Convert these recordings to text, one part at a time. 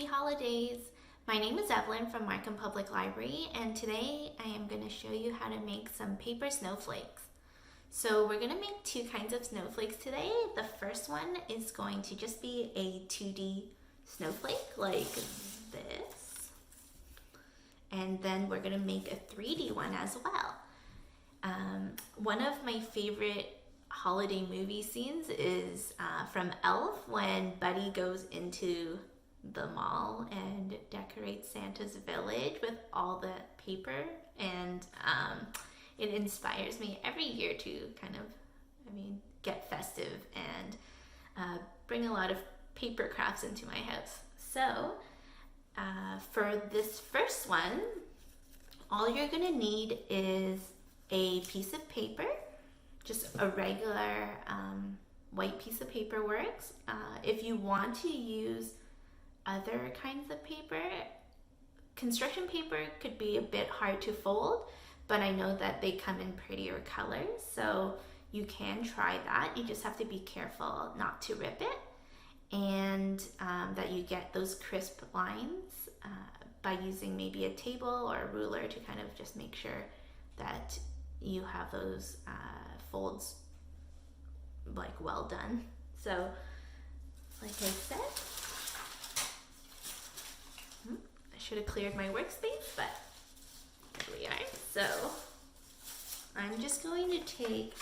Happy holidays! My name is Evelyn from Markham Public Library, and today I am going to show you how to make some paper snowflakes. So we're going to make two kinds of snowflakes today. The first one is going to just be a 2D snowflake like this. And then we're going to make a 3D one as well. One of my favorite holiday movie scenes is from Elf, when Buddy goes into the mall and decorates Santa's village with all the paper, and it inspires me every year to kind of, get festive and bring a lot of paper crafts into my house. So for this first one, all you're gonna need is a piece of paper. Just a regular white piece of paper works. If you want to use other kinds of paper, construction paper could be a bit hard to fold, but I know that they come in prettier colors, so you can try that. You just have to be careful not to rip it, and that you get those crisp lines by using maybe a table or a ruler to kind of just make sure that you have those folds like well done. So like I said, I should have cleared my workspace, but there we are. So I'm just going to take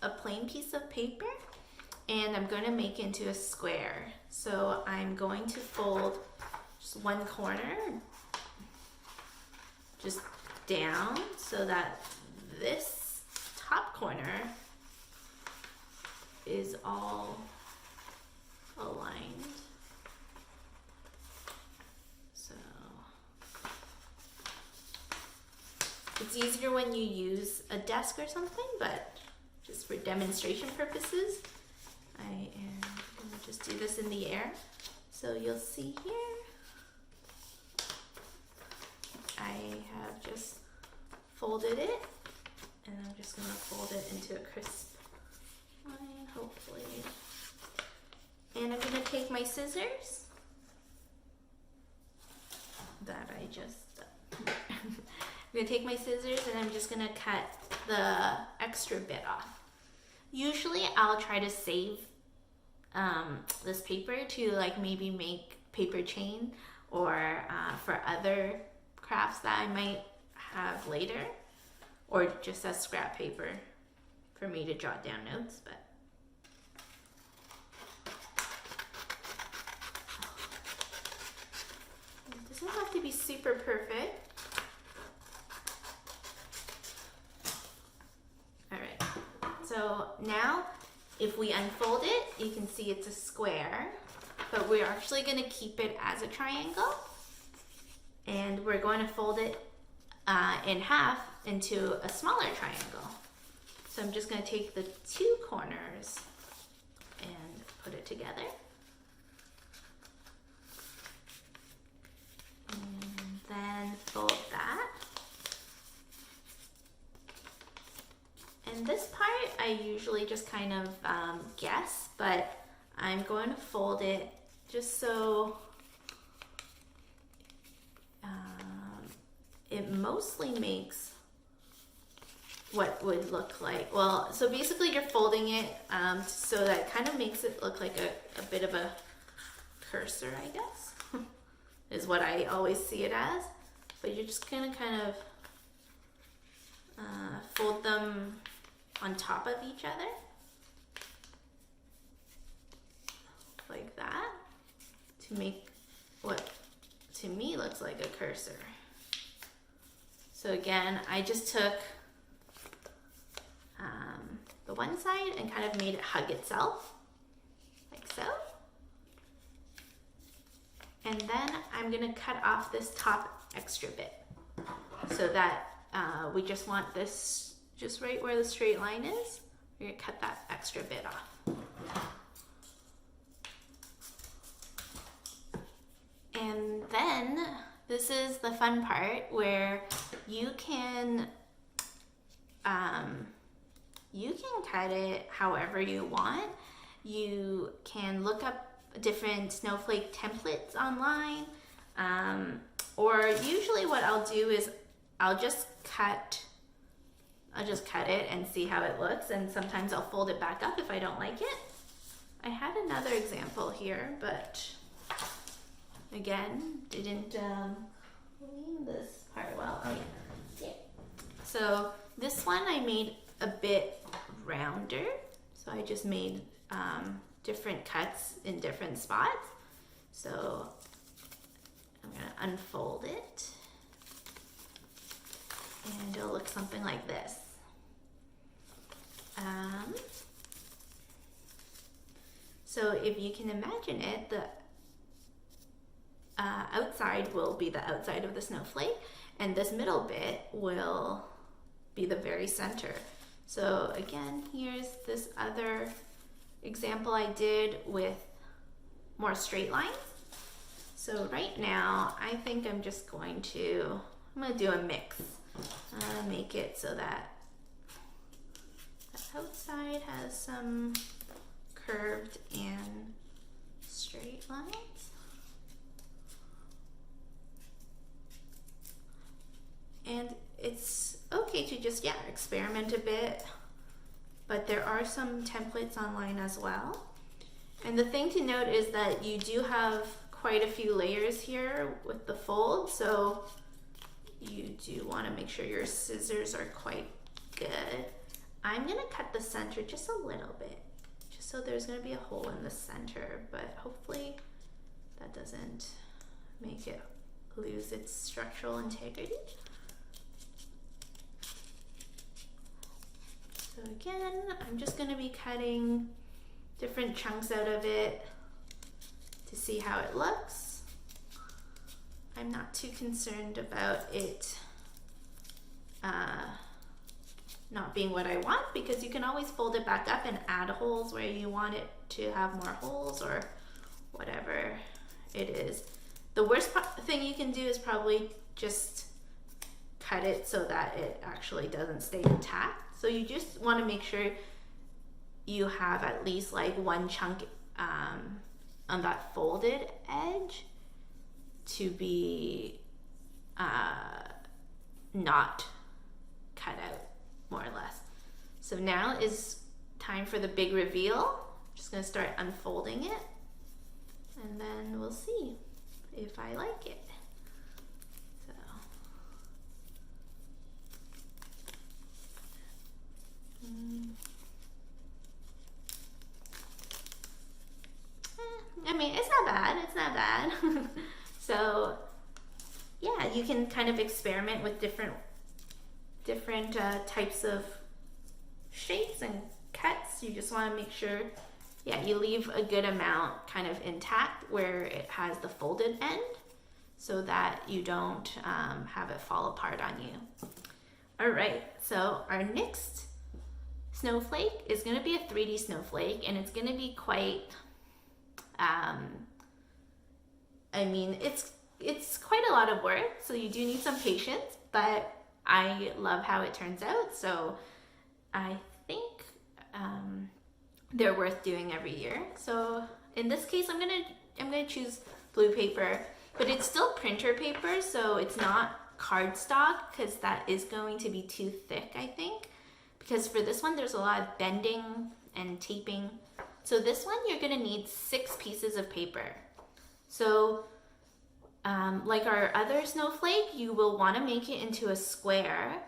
a plain piece of paper and I'm going to make into a square. So I'm going to fold just one corner just down so that this top corner is all aligned. So it's easier when you use a desk or something, but just for demonstration purposes, I am going to just do this in the air. So you'll see here, I have just folded it, and I'm just going to fold it into a crisp line, hopefully. And I'm going to take my scissors that I just I'm going to take my scissors and I'm just going to cut the extra bit off. Usually I'll try to save this paper to like maybe make paper chain or for other crafts that I might have later, or just as scrap paper for me to jot down notes. But it doesn't have to be super perfect. All right, so now if we unfold it, you can see it's a square, but we're actually going to keep it as a triangle, and we're going to fold it in half into a smaller triangle. So I'm just going to take the two corners and put it together. And then fold that. And this part I usually just kind of guess, but I'm going to fold it just so it mostly makes what would look like, well, so basically you're folding it so that kind of makes it look like a bit of a cursor, I guess, is what I always see it as. But you're just gonna kind of fold them on top of each other, like that, to make what to me looks like a cursor. So again, I just took the one side and kind of made it hug itself, like so. And then I'm gonna cut off this top extra bit so that we just want this just right where the straight line is. We're gonna cut that extra bit off. And then this is the fun part where you can cut it however you want. You can look up different snowflake templates online. Or usually what I'll do is I'll just cut it and see how it looks, and sometimes I'll fold it back up if I don't like it. I had another example here, but again, didn't clean this part well. Oh yeah. So this one I made a bit rounder. So I just made different cuts in different spots. So I'm gonna unfold it, and it'll look something like this. So if you can imagine it, the outside will be the outside of the snowflake, and this middle bit will be the very center. So again, here's this other example I did with more straight lines. So right now, I think I'm going to do a mix. Make it so that the outside has some curved and straight lines. And it's okay to just, experiment a bit, but there are some templates online as well. And the thing to note is that you do have quite a few layers here with the fold, so you do want to make sure your scissors are quite good. I'm going to cut the center just a little bit, just so there's going to be a hole in the center, but hopefully that doesn't make it lose its structural integrity. So again, I'm just going to be cutting different chunks out of it to see how it looks. I'm not too concerned about it not being what I want, because you can always fold it back up and add holes where you want it to have more holes or whatever it is. The worst thing you can do is probably just cut it so that it actually doesn't stay intact. So you just want to make sure you have at least like one chunk on that folded edge to be not cut out, more or less. So now is time for the big reveal. I'm just going to start unfolding it, and then we'll see if I like it. I mean, it's not bad, it's not bad. So yeah, you can kind of experiment with different types of shapes and cuts. You just want to make sure, you leave a good amount kind of intact where it has the folded end, so that you don't have it fall apart on you. All right, so our next snowflake is going to be a 3D snowflake, and it's going to be quite, I mean, it's quite a lot of work, so you do need some patience, but I love how it turns out, so I think they're worth doing every year. So in this case, I'm gonna choose blue paper, but it's still printer paper, so it's not cardstock, because that is going to be too thick, I think. Because for this one, there's a lot of bending and taping. So this one, you're gonna need 6 pieces of paper. So like our other snowflake, you will wanna make it into a square.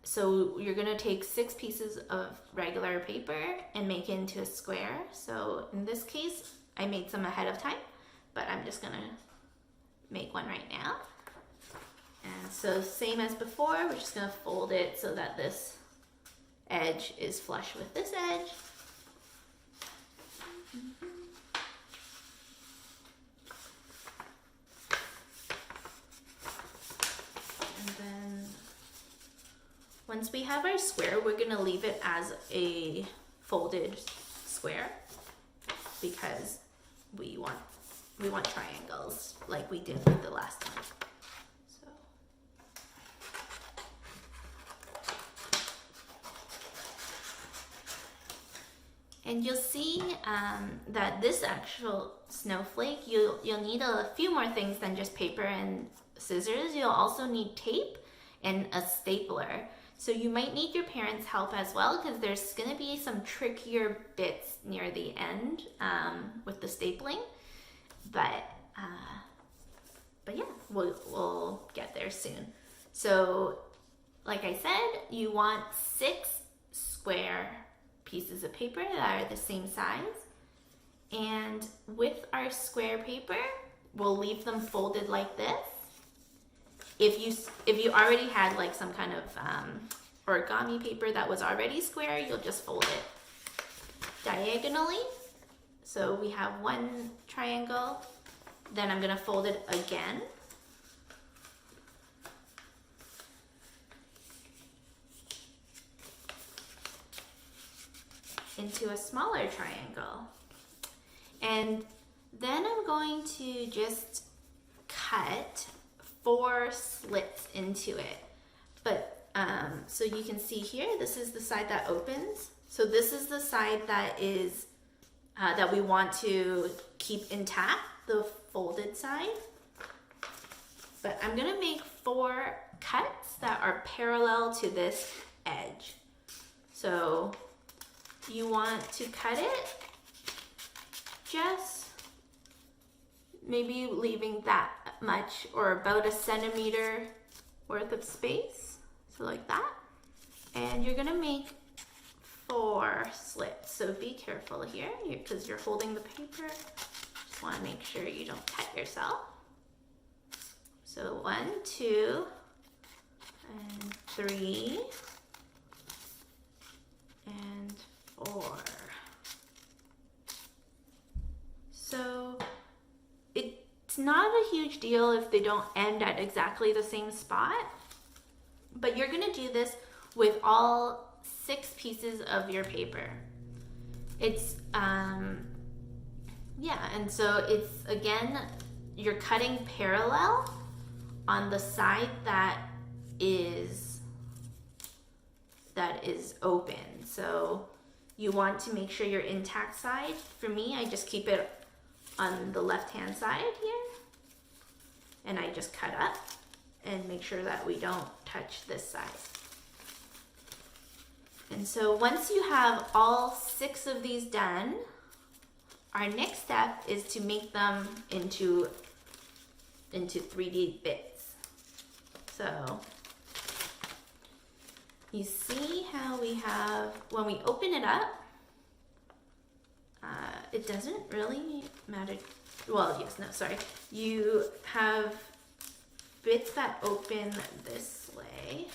So you're gonna take 6 pieces of regular paper and make it into a square. So in this case, I made some ahead of time, but I'm just gonna make one right now. And so same as before, we're just gonna fold it so that this edge is flush with this edge. And then once we have our square, we're gonna leave it as a folded square, because we want triangles like we did with the last one. And you'll see that this actual snowflake, you'll need a few more things than just paper and scissors. You'll also need tape and a stapler. So you might need your parents' help as well, because there's gonna be some trickier bits near the end with the stapling. But yeah, we'll get there soon. So like I said, you want 6 square pieces of paper that are the same size. And with our square paper, we'll leave them folded like this. If you already had like some kind of origami paper that was already square, you'll just fold it diagonally. So we have one triangle, then I'm gonna fold it again. Into a smaller triangle. And then I'm going to just cut 4 slits into it. But so you can see here, this is the side that opens. So this is the side that is that we want to keep intact, the folded side. But I'm gonna make 4 cuts that are parallel to this edge. So you want to cut it just maybe leaving that much, or about a centimeter worth of space, so like that. And you're gonna make 4 slits, so be careful here because you're holding the paper. Just want to make sure you don't cut yourself. So 1, 2, and 3, and 4. So it's not a huge deal if they don't end at exactly the same spot, but you're gonna do this with all 6 pieces of your paper. It's yeah, and so it's, again, you're cutting parallel on the side that is open. So you want to make sure your intact side. For me, I just keep it on the left-hand side here, and I just cut up and make sure that we don't touch this side. And so once you have all 6 of these done, our next step is to make them into 3D bits. So you see how we have, when we open it up, it doesn't really matter. Well, yes, no, sorry. You have bits that open this way.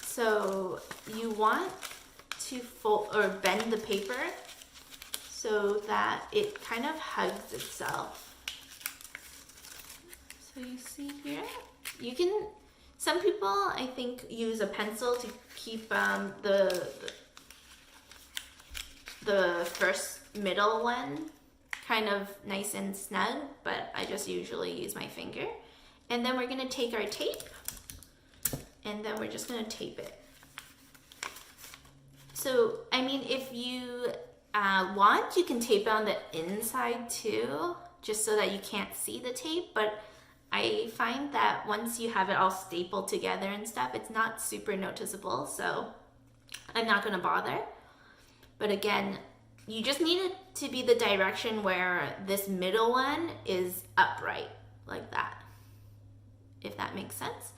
So you want to fold or bend the paper so that it kind of hugs itself. So you see here, you can, some people I think use a pencil to keep the first middle one kind of nice and snug, but I just usually use my finger. And then we're gonna take our tape, and then we're just gonna tape it. So, I mean, if you want, you can tape on the inside too, just so that you can't see the tape, but I find that once you have it all stapled together and stuff, it's not super noticeable, so I'm not gonna bother. But again, you just need it to be the direction where this middle one is upright, like that, if that makes sense.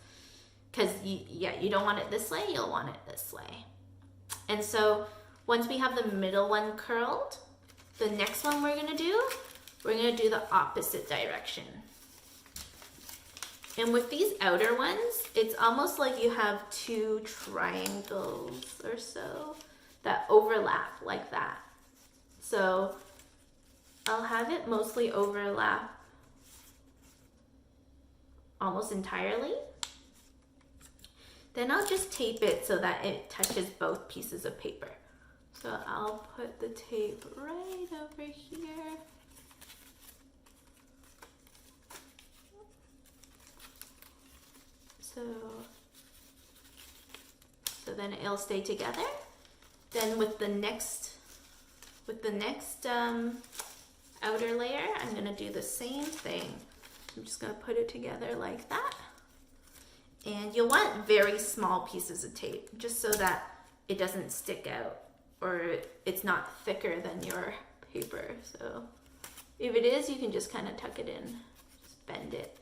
Because you don't want it this way, you'll want it this way. And so once we have the middle one curled, the next one we're gonna do the opposite direction. And with these outer ones, it's almost like you have 2 triangles or so that overlap like that. So I'll have it mostly overlap almost entirely. Then I'll just tape it so that it touches both pieces of paper. So I'll put the tape right over here. So then it'll stay together. Then with the next outer layer, I'm gonna do the same thing. I'm just gonna put it together like that. And you'll want very small pieces of tape, just so that it doesn't stick out or it's not thicker than your paper. So if it is, you can just kind of tuck it in, just bend it.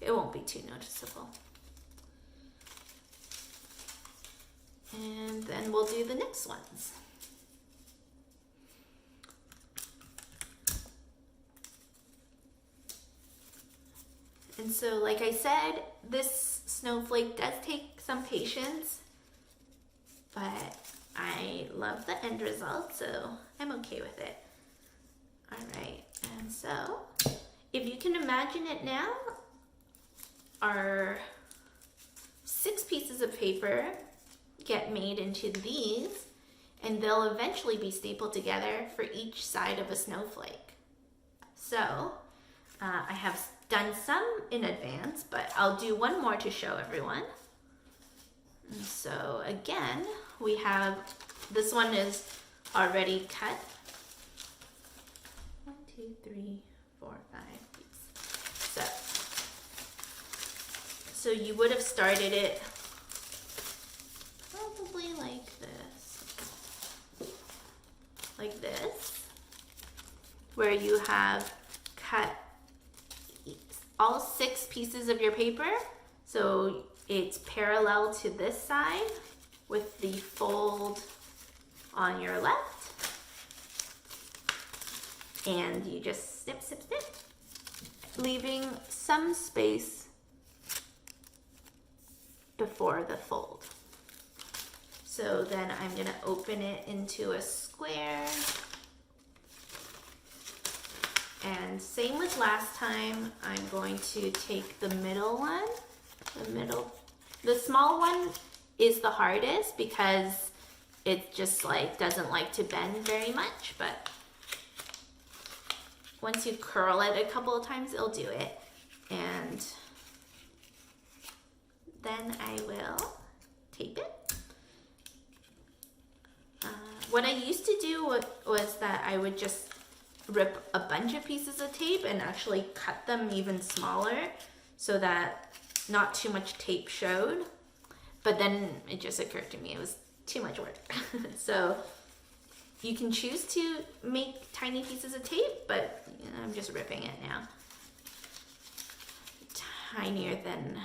It won't be too noticeable. And then we'll do the next ones. And so, like I said, this snowflake does take some patience, but I love the end result, so I'm okay with it. All right, and so if you can imagine it now, our 6 pieces of paper get made into these, and they'll eventually be stapled together for each side of a snowflake. So I have done some in advance, but I'll do one more to show everyone. And so again, we have, this one is already cut. 1, 2, 3, 4, 5. So you would have started it probably like this, where you have cut all 6 pieces of your paper, so it's parallel to this side with the fold on your left, and you just snip, snip, snip, leaving some space before the fold. So then I'm gonna open it into a square. And same with last time, I'm going to take the middle one, the small one is the hardest because it just like doesn't like to bend very much, but once you curl it a couple of times, it'll do it. And then I will tape it. What I used to do was that I would just rip a bunch of pieces of tape and actually cut them even smaller so that not too much tape showed. But then it just occurred to me it was too much work. So you can choose to make tiny pieces of tape, but I'm just ripping it now. Tinier than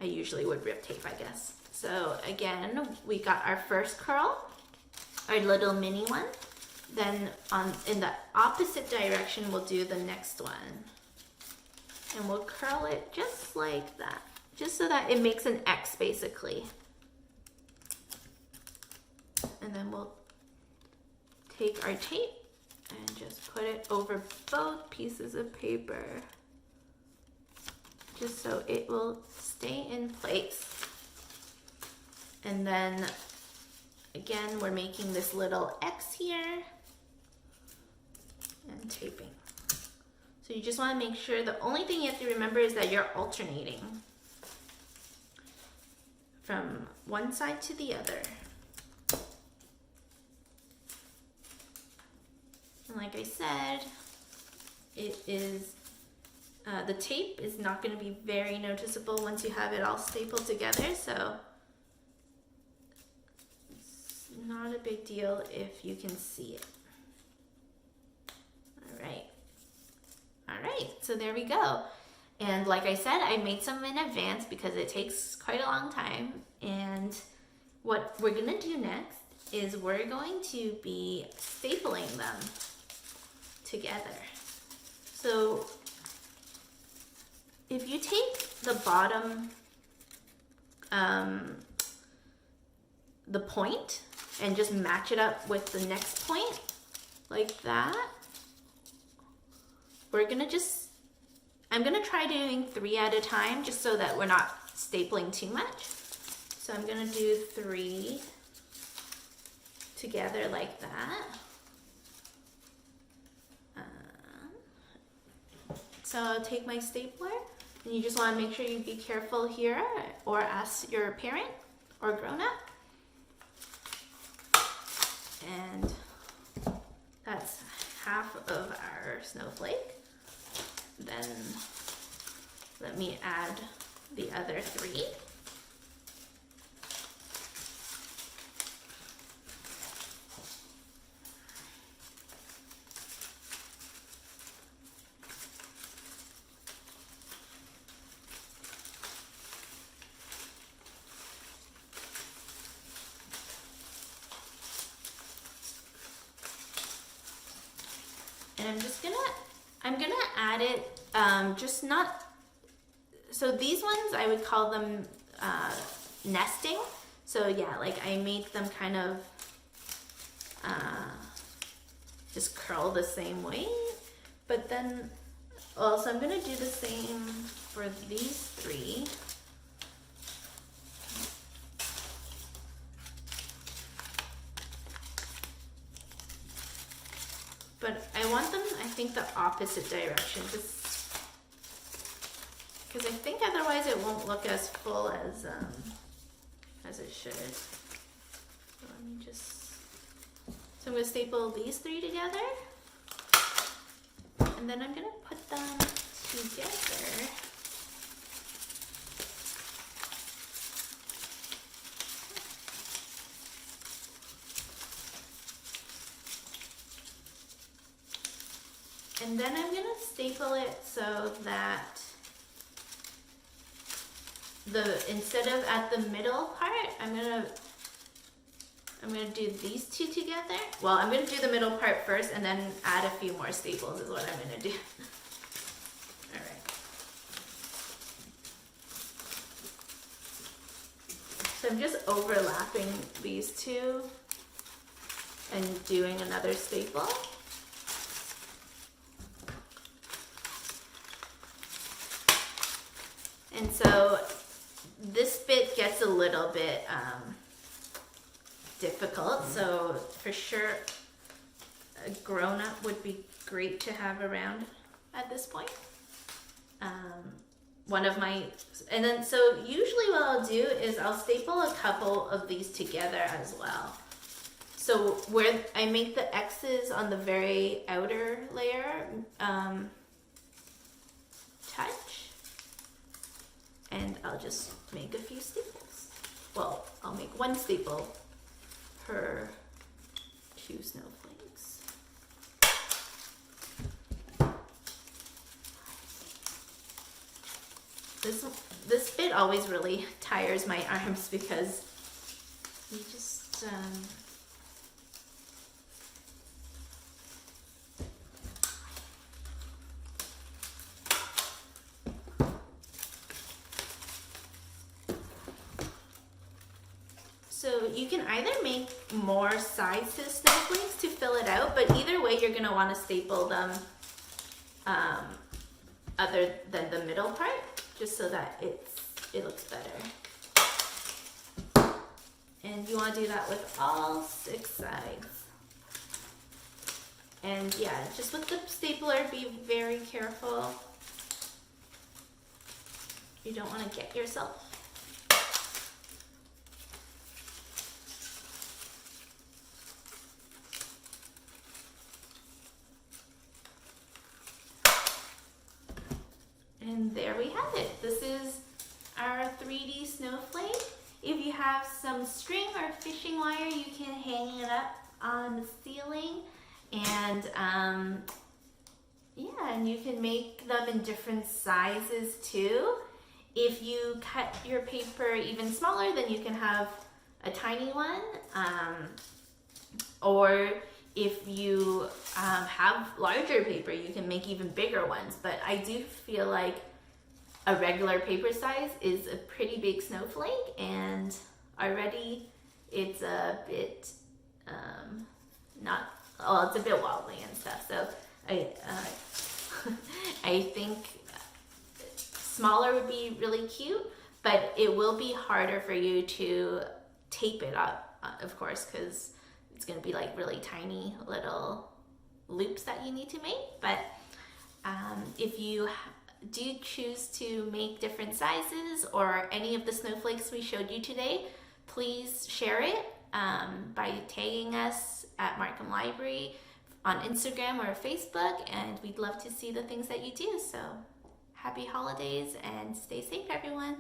I usually would rip tape, I guess. So again, we got our first curl, our little mini one. Then in the opposite direction, we'll do the next one. And we'll curl it just like that, just so that it makes an X basically. And then we'll take our tape and just put it over both pieces of paper, just so it will stay in place. And then again, we're making this little X here and taping. So you just want to make sure, the only thing you have to remember is that you're alternating from one side to the other. And like I said, it is, the tape is not going to be very noticeable once you have it all stapled together, so it's not a big deal if you can see it. All right, so there we go. And like I said, I made some in advance because it takes quite a long time. And what we're gonna do next is we're going to be stapling them together. So if you take the bottom, the point, and just match it up with the next point, like that, I'm gonna try doing 3 at a time just so that we're not stapling too much. So I'm gonna do 3 together like that. So I'll take my stapler, and you just wanna make sure you be careful here or ask your parent or grown up. then let me add the other 3. And I'm gonna add it, just not, so these ones I would call them nesting. So yeah, like I make them kind of just curl the same way. But then also I'm gonna do the same for these 3. But I want them, I think, the opposite direction, because I think otherwise it won't look as full as it should. So let me just, so I'm going to staple these 3 together, and then I'm going to put them together. And then I'm going to staple it so that instead of at the middle part, I'm going to do these 2 together. Well, I'm going to do the middle part first and then add a few more staples is what I'm going to do. All right. So I'm just overlapping these 2 and doing another staple. And so this bit gets a little bit difficult, so for sure a grown-up would be great to have around at this point. And then so usually what I'll do is I'll staple a couple of these together as well. So where I make the X's on the very outer layer, touch. And I'll just make a few staples. Well, I'll make 1 staple per 2 snowflakes. This bit always really tires my arms because you just So you can either make more sides to snowflakes to fill it out, but either way you're going to want to staple them other than the middle part, just so that it looks better. And you want to do that with all 6 sides. And yeah, just with the stapler, be very careful. You don't want to get yourself. And there we have it. This is our 3D snowflake. If you have some string or fishing wire, you can hang it up on the ceiling. And yeah, and you can make them in different sizes too. If you cut your paper even smaller, then you can have a tiny one. Or if you have larger paper, you can make even bigger ones. But I do feel like a regular paper size is a pretty big snowflake, and already it's a bit it's a bit wobbly and stuff. So I think smaller would be really cute, but it will be harder for you to tape it up, of course, because it's going to be like really tiny little loops that you need to make. But if you do choose to make different sizes or any of the snowflakes we showed you today, please share it by tagging us at Markham Library on Instagram or Facebook, and we'd love to see the things that you do. So happy holidays and stay safe, everyone.